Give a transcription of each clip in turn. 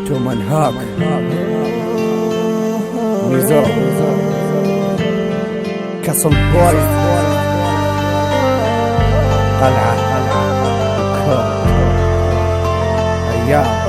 تومان هاك ويزر كاسل بويز قلعة أيام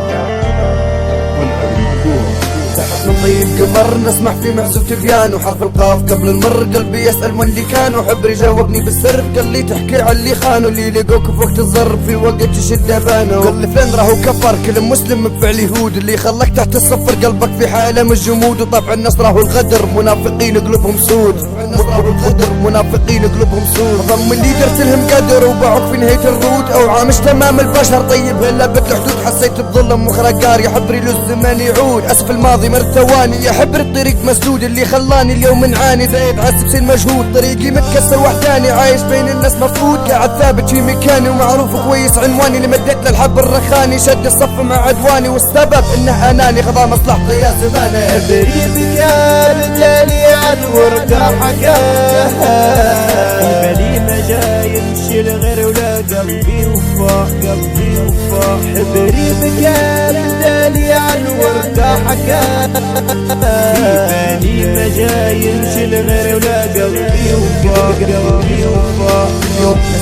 نطيب قمر نسمح في معزوف تبيان وحرف القاف قبل المر قلبي يسأل من اللي كان وحبري جاوبني بالسر قال لي تحكي على اللي خانوا اللي لقوك في وقت الظرف في وقت الشدة بانوا قال لي فين راهو كفر كل مسلم بفعل يهود اللي خلك تحت الصفر قلبك في حالة من الجمود وطبع النصر راهو الغدر منافقين قلوبهم سود منافقين قلوبهم سود ضم اللي درت لهم قدر وباعوك في نهاية الرود اوعى مش تمام البشر طيب هلا بالحدود حسيت بظلم مخرقار يا حبري له الزمان يعود اسف الماضي مر ثواني يا حبر الطريق مسدود اللي خلاني اليوم نعاني زايد عسب سن مجهود طريقي متكسر وحداني عايش بين الناس مفقود قاعد ثابت في مكاني ومعروف كويس عنواني اللي مديت للحب الرخاني شد الصف مع عدواني والسبب انه اناني خضع مصلحتي يا زمانه حبري كان جالي عن ورقة حكاها بالي ما جاي يمشي لغير ولا قلبي وفاح قلبي وفاح حبري كان جالي عن ورقة حكاها بالي ما جاي يمشي لغير ولا قلبي وفاح قلبي وفاح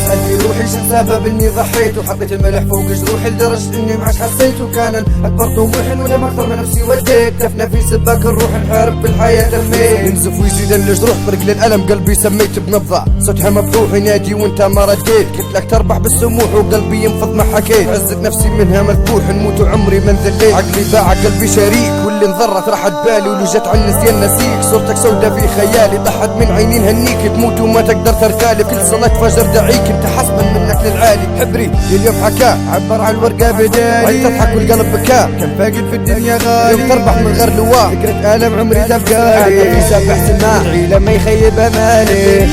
اسأل في روحي شو السبب اني ضحيت وحطيت الملح فوق جروحي لدرجة اني معاش حسيت وكان اكبر طموحي ولما اكثر من نفسي وديت دفنا في سباك الروح نحارب بالحياة تميت ينزف ويزيد الجروح طريق للألم قلبي سميت بنبضة صوتها مبروح ينادي وانت ما رديت قلت لك تربح بالسموح وقلبي ينفض ما حكيت عزت نفسي منها مذبوح نموت وعمري ما انذليت عقلي باع قلبي شريك واللي انضرت راحت بالي ولو جت عن نسيان نسيك صورتك سودة في خيالي طحت من عيني نهنيك تموت وما تقدر ترتالي كل صلاة فجر دعيك انت حسبا منك للعالي حبري اليوم حكاه عبر عن الورقة بدالي وانت تضحك والقلب بكاه كان فاقد في الدنيا غالي يوم تربح من غير لواء فكرة ألم عمري تبقالي في سبح سماعي لما يخيب امالي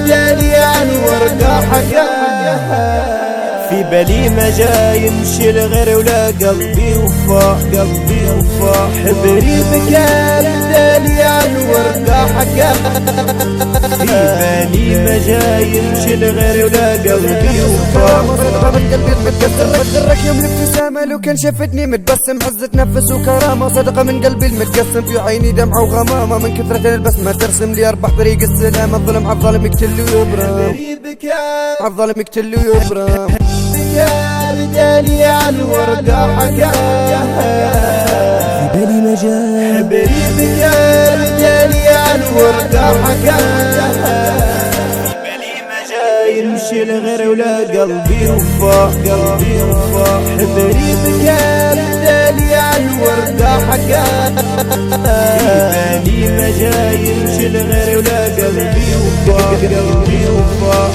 جالي عن ورقة حكاها في بالي ما جاي يمشي لغير ولا قلبي وفاح قلبي وفاح حبري بكال جالي عن ورقة حكاها في بالي ما جاي يمشي لغير ولا قلبي وفاح من قلبي متكسر بدرك يوم الابتسامة لو كان شافتني متبسم حزت نفس وكرامة صدقة من قلبي المتقسم في عيني دمعة وغمامة من كثرة البسمة ترسم لي اربح طريق السلام الظلم عالظالم يقتل ويبرم عالظالم يقتل ويبرم رجالي عن ورقة حكاها في بالي ما جاي حبري بك رجالي عن ورقة حكاها في بالي ما جاي يمشي لغير ولا قلبي وفاح قلبي وفاح حبري بك رجالي عن ورقة حكاها في بالي ما جاي يمشي لغير ولا قلبي وفاح قلبي وفاح